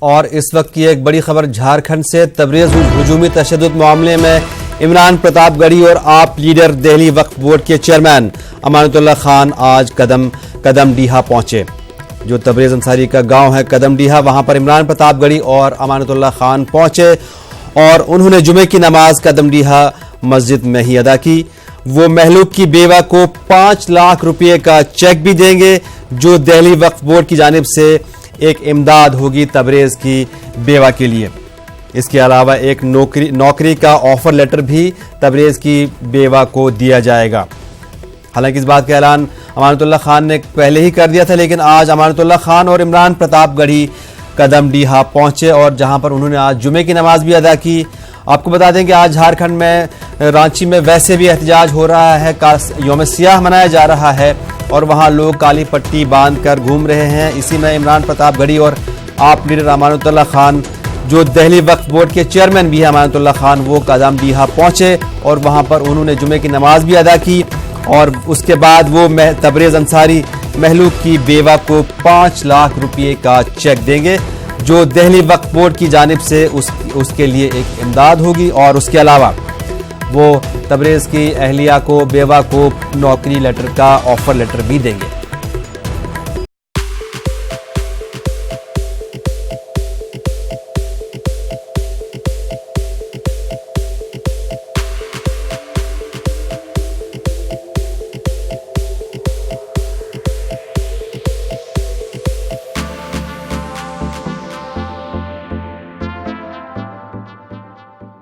और इस वक्त की एक बड़ी खबर झारखंड से। तबरेज़ हुजूमी तशद्दुद मामले में इमरान प्रतापगढ़ी और आप लीडर दिल्ली वक्फ बोर्ड के चेयरमैन अमानतुल्लाह खान आज कदमडीहा पहुंचे। जो तबरेज़ अंसारी का गांव है कदमडीहा, वहां पर इमरान प्रतापगढ़ी और अमानतुल्लाह खान पहुंचे और उन्होंने जुमे की नमाज कदमडीहा मस्जिद में ही अदा की। वो महलूक की बेवा को 5 लाख रुपए का चेक भी देंगे, जो दिल्ली वक्फ बोर्ड की जानिब से एक इमदाद होगी तबरेज़ की बेवा के लिए। इसके अलावा एक नौकरी का ऑफर लेटर भी तबरेज़ की बेवा को दिया जाएगा। हालांकि इस बात का ऐलान अमानतुल्लाह खान ने पहले ही कर दिया था, लेकिन आज अमानतुल्लाह खान और इमरान प्रतापगढ़ी कदमडीहा पहुंचे और जहां पर उन्होंने आज जुमे की नमाज भी अदा की। आपको बता दें कि आज झारखंड में रांची में वैसे भी एहतजाज हो रहा है, यौम सियाह मनाया जा रहा है और वहां लोग काली पट्टी बांधकर घूम रहे हैं। इसी में इमरान प्रतापगढ़ी और आप लीडर अमानतुल्लाह खान, जो दिल्ली वक्फ बोर्ड के चेयरमैन भी है अमानतुल्लाह खान, वो कदमडीहा पहुंचे और वहां पर उन्होंने जुमे की नमाज भी अदा की और उसके बाद वो तबरेज़ अंसारी महलूक की बेवा को 5 लाख रुपए का चेक देंगे, जो दिल्ली वक्फ बोर्ड की जानिब से उसके लिए एक इमदाद होगी। और उसके अलावा वो तबरेज़ की अहलिया को, बेवा को नौकरी लेटर का ऑफर लेटर भी देंगे।